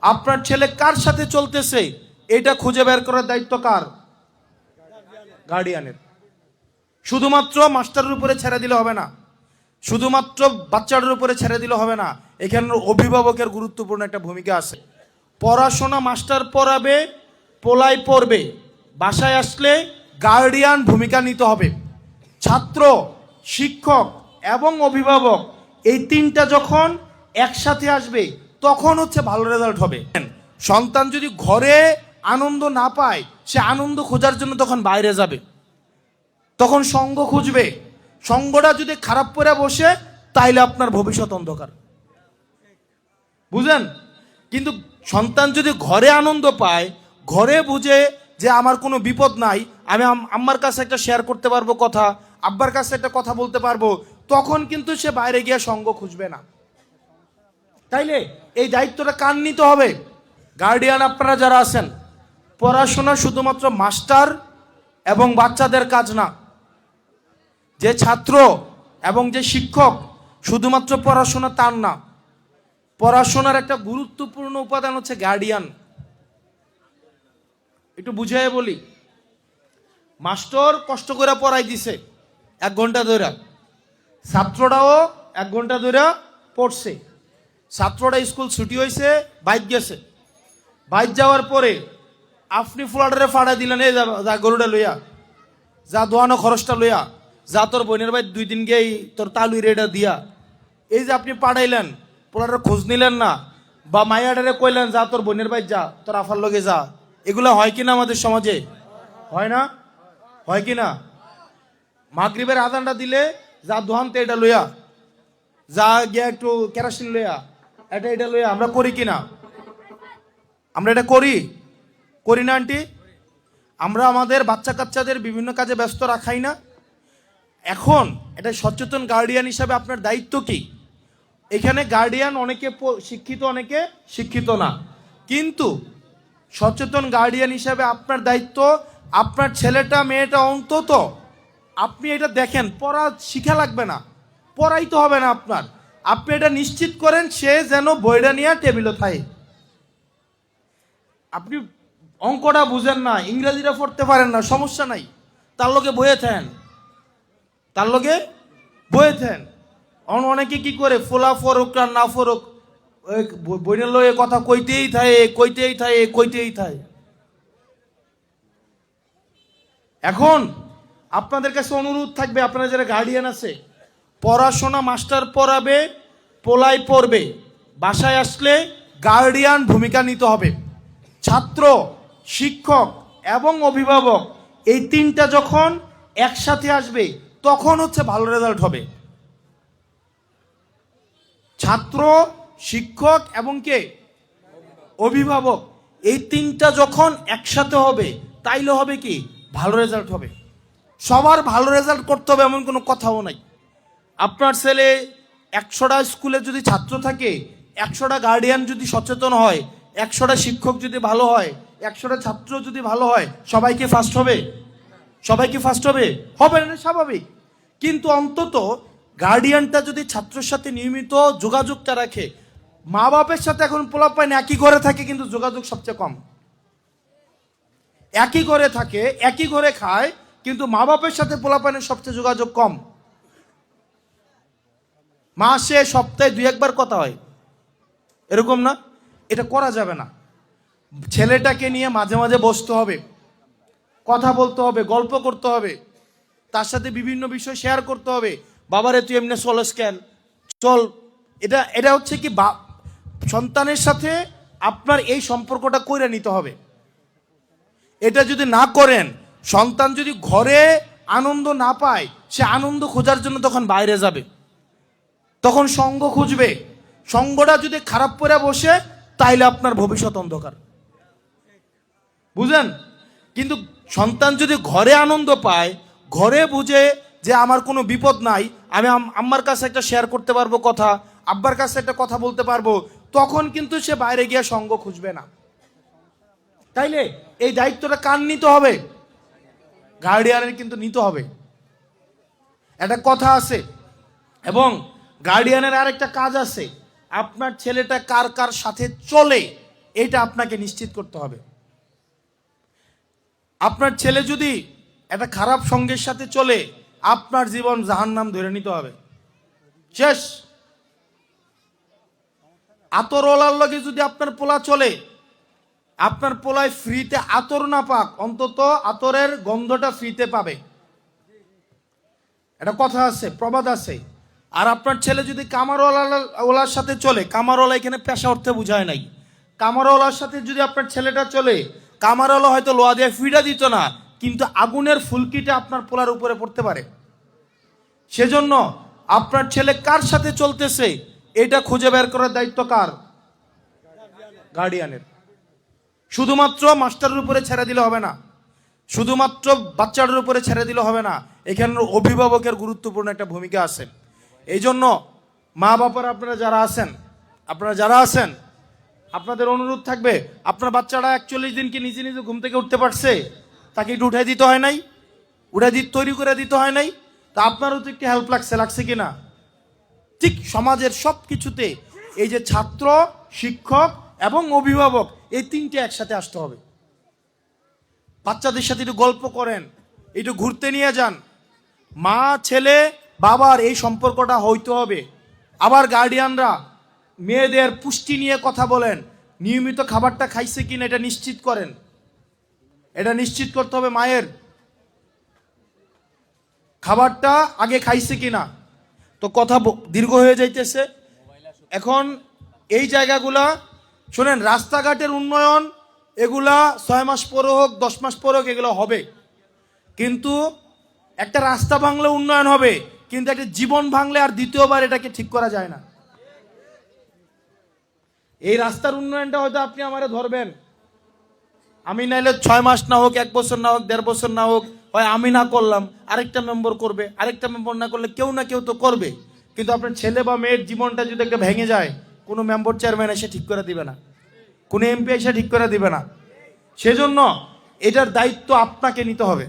আপনার ছেলে কার সাথে চলতেছে এটা খুঁজে বের করার দায়িত্ব কার? গার্ডিয়ানের। শুধুমাত্র মাস্টারের উপরে ছেড়ে দিলে হবে না, শুধুমাত্র বাচ্চাদের উপরে ছেড়ে দিলে হবে না, এখানে অভিভাবকের গুরুত্বপূর্ণ একটা ভূমিকা আছে। পড়াশোনা মাস্টার পড়াবে, পোলাই পড়বে, বাসায় আসলে গার্ডিয়ান ভূমিকা নিতে হবে। ছাত্র, শিক্ষক এবং অভিভাবক এই তিনটা যখন একসাথে আসবে তখন হচ্ছে ভালো রেজাল্ট হবে। সন্তান যদি ঘরে আনন্দ না পায়, সে আনন্দ খোঁজার জন্য তখন বাইরে যাবে, তখন সঙ্গ খুঁজবে। সঙ্গটা যদি খারাপ করে বসে তাইলে আপনার ভবিষ্যৎ অন্ধকার, বুঝেন? কিন্তু সন্তান যদি ঘরে আনন্দ পায়, ঘরে বুঝে যে আমার কোনো বিপদ নাই, আমি আম্মার কাছে একটা শেয়ার করতে পারবো কথা, আব্বার কাছে একটা কথা বলতে পারবো, তখন কিন্তু সে বাইরে গিয়ে সঙ্গ খুঁজবে না। তাইলে এই দায়িত্বটা কার নিতে হবে? গার্ডিয়ান আপনারা যারা আছেন। পড়াশোনা শুধুমাত্র মাস্টার এবং বাচ্চাদের কাজ না। যে ছাত্র এবং যে শিক্ষক শুধুমাত্র পড়াশোনা তার না, পড়াশোনার একটা গুরুত্বপূর্ণ উপাদান হচ্ছে গার্ডিয়ান। একটু বুঝিয়ে বলি, মাস্টার কষ্ট করে পড়াই দিছে 1 ঘন্টা ধরে, ছাত্রটাও 1 ঘন্টা ধরে পড়ছে। ছাত্রটা স্কুল ছুটি হয়েছে, বাইক গেছে, বাইক যাওয়ার পরে আপনি ফ্লাডারে ফাড়া দিলেন, এই যা গরুটা লইয়া যা, দোয়ানো খরচটা লইয়া যা, তোর বোনের ভাই 2 দিন গিয়ে তোর তালুই রেডা দিয়া, এই যে আপনি পাঠাইলেন, পোলাটার খোঁজ নিলেন না, বা মাইয়াডারে কইলেন যা তোর বোনের ভাই যা, তোর আফার লগে যা, এগুলো হয় কিনা আমাদের সমাজে? হয় না? হয় কিনা? মাগরিবের আজানটা দিলে যা দোহানতে এটা লইয়া যা, গিয়া একটু কেরাসিন লইয়া এটা লইয়া, আমরা করি কিনা? আমরা এটা করি করি না আন্টি? আমরা আমাদের বাচ্চা কাচ্চাদের বিভিন্ন কাজে ব্যস্ত রাখাই না? এখন এটা সচেতন গার্ডিয়ান হিসাবে আপনার দায়িত্ব কি? এখানে গার্ডিয়ান অনেকে শিক্ষিত, অনেকে শিক্ষিত না, কিন্তু সচেতন গার্ডিয়ান হিসাবে আপনার দায়িত্ব আপনার ছেলেটা মেয়েটা অন্তত আপনি এটা দেখেন, পড়া শিখা লাগবে না, পড়াইতে হবে না আপনার, আপনি এটা নিশ্চিত করেন সে যেন বইটা নিয়ে টেবিলে থাকে। আপনি অঙ্কটা বুঝেন না, ইংরেজিটা পড়তে পারেন না, সমস্যা নাই, তার লগে বইয়ে থাকেন, তার লগে বইয়ে থাকেন। অনেকে কি করে, ফোলা ফরক আর না ফরক বইনের লগে কথা কইতেই থাকে, কইতেই থাকে, কইতেই থাকে। এখন আপনাদের কাছে অনুরোধ থাকবে, আপনারা যারা গার্ডিয়ান আছে, পড়াশোনা মাস্টার পড়াবে, পোলাই পড়বে, বাসায় আসলে গার্ডিয়ান ভূমিকা নিতে হবে। ছাত্র, শিক্ষক এবং অভিভাবক এই তিনটা যখন একসাথে আসবে তখন হচ্ছে ভালো রেজাল্ট হবে। ছাত্র, শিক্ষক এবং কে? অভিভাবক, এই তিনটা যখন একসাথে হবে তাইলে হবে কি? ভালো রেজাল্ট হবে। সবার ভালো রেজাল্ট করতে হবে এমন কোনো কথাও নাই। আপনার ছেলে 100টা স্কুলে যদি ছাত্র থাকে, 100টা গার্ডিয়ান যদি সচেতন হয়, 100টা শিক্ষক যদি ভালো হয়, 100টা ছাত্র যদি ভালো হয়, সবাই কি ফার্স্ট হবে? সবাই কি ফার্স্ট হবে? হবে না, স্বাভাবিক। কিন্তু অন্তত গার্ডিয়ানটা যদি ছাত্রের সাথে নিয়মিত যোগাযোগটা রাখে, মা বাপের সাথে এখন পোলাপাইন একই ঘরে থাকে কিন্তু যোগাযোগ সবচেয়ে কম। একই ঘরে থাকে, একই ঘরে খায়, কিন্তু মা বাপের সাথে পোলাপাইনের সবচেয়ে যোগাযোগ কম। মাসে সপ্তাহে 2-1 বার কথা হয়, এরকম না? এটা করা যাবে না। ছেলেটাকে নিয়ে মাঝে মাঝে বসতে হবে, কথা বলতে হবে, গল্প করতে হবে, তার সাথে বিভিন্ন বিষয় শেয়ার করতে হবে। বাবারে তুই এমনি চলস কেন, চল। এটা হচ্ছে কি, সন্তানের সাথে আপনার এই সম্পর্কটা কইরা নিতে হবে। এটা যদি না করেন, সন্তান যদি ঘরে আনন্দ না পায়, সে আনন্দ খোঁজার জন্য তখন বাইরে যাবে, তখন সঙ্গ খুঁজবে। সঙ্গটা যদি খারাপ করে বসে তাইলে আপনার ভবিষ্যৎ অন্ধকার, বুঝেন? কিন্তু সন্তান যদি ঘরে আনন্দ পায়, ঘরে বুঝে যে আমার কোনো বিপদ নাই, আমি আম্মার কাছে একটা শেয়ার করতে পারবো কথা, আব্বার কাছে একটা কথা বলতে পারবো, তখন কিন্তু সে বাইরে গিয়ে সঙ্গ খুঁজবে না। তাইলে এই দায়িত্বটা কার নিতে হবে? গার্ডিয়ানের কিন্তু নিতে হবে। একটা কথা আছে, এবং গার্ডিয়ানের আরেকটা কাজ আছে, আপনার ছেলেটা কার কার সাথে চলে এটা আপনাকে নিশ্চিত করতে হবে। আপনার ছেলে যদি একটা খারাপ সঙ্গের সাথে চলে, আপনার জীবন জাহান্নাম ধরে নিতে হবে, শেষ। আতরওয়ালার লগে যদি আপনার পোলা চলে, আপনার পোলায় ফ্রিতে আতর না পাক, অন্তত আতরের গন্ধটা ফ্রিতে পাবে। এটা কথা আছে, প্রবাদ আছে। আর আপনার ছেলে যদি কামারওয়ালার সাথে চলে, কামারওয়ালা এখানে পেশা অর্থে বুঝায় নাই, কামারওয়ালার সাথে যদি আপনার ছেলেটা চলে, কামারওয়ালা হয়তো লোহা দিয়ে ফিডা দিত না, কিন্তু আগুনের ফুলকিটা আপনার পোলার উপরে পড়তে পারে। সেজন্য আপনার ছেলে কার সাথে চলতেছে এটা খুঁজে বের করার দায়িত্ব কার? গার্ডিয়ানের। শুধুমাত্র মাস্টারের উপরে ছেড়ে দিলে হবে না, শুধুমাত্র বাচ্চাদের উপরে ছেড়ে দিলে হবে না, এখানে অভিভাবকের গুরুত্বপূর্ণ একটা ভূমিকা আছে। এই জন্য মা বাবার আপনারা যারা আছেন আপনাদের অনুরোধ থাকবে, আপনার বাচ্চাটা 41 দিন কি নিজে নিজে ঘুম থেকে উঠতে পারছে? তাকে একটু উঠাই দিতে হয় নাই? তৈরি করে দিতে হয় নাই? তা আপনারও তো একটু হেল্প লাগছে কিনা? ঠিক সমাজের সব কিছুতে এই যে ছাত্র, শিক্ষক এবং অভিভাবক, এই তিনটে একসাথে আসতে হবে। বাচ্চাদের সাথে একটু গল্প করেন, একটু ঘুরতে নিয়ে যান। মা ছেলে বাবার এই সম্পর্কটা হইতে হবে। আবার গার্ডিয়ানরা মেয়েদের পুষ্টি নিয়ে কথা বলেন, নিয়মিত খাবারটা খাইছে কিনা এটা নিশ্চিত করেন। এটা নিশ্চিত করতে হবে মায়ের, খাবারটা আগে খাইছে কিনা। তো কথা দীর্ঘ হয়ে যাইতেছে। এখন এই জায়গাগুলা শোনেন, রাস্তাঘাটের উন্নয়ন এগুলা 6 মাস পরে হোক 10 মাস পরে হোক এগুলো হবে, কিন্তু একটা রাস্তা ভাঙলে উন্নয়ন হবে, কিন্তু একটা জীবন ভাঙলে আর দ্বিতীয়বার এটাকে ঠিক করা যায় না। এই রাস্তার উন্নয়নটা হয়তো আপনি আমারে ধরবেন, আমি নাইলে 6 মাস না হোক, 1 বছর না হোক, 1.5 বছর না হোক, হয় আমি না করলাম আরেকটা মেম্বার করবে, আরেকটা মেম্বার না করলে কেউ না কেউ তো করবে। কিন্তু আপনার ছেলে বা মেয়ের জীবনটা যদি একটা ভেঙে যায়, কোনো মেম্বার চেয়ারম্যান এসে ঠিক করে দিবে না, কোনো এমপি এসে ঠিক করে দিবে না। সেজন্য এটার দায়িত্ব আপনাকে নিতে হবে।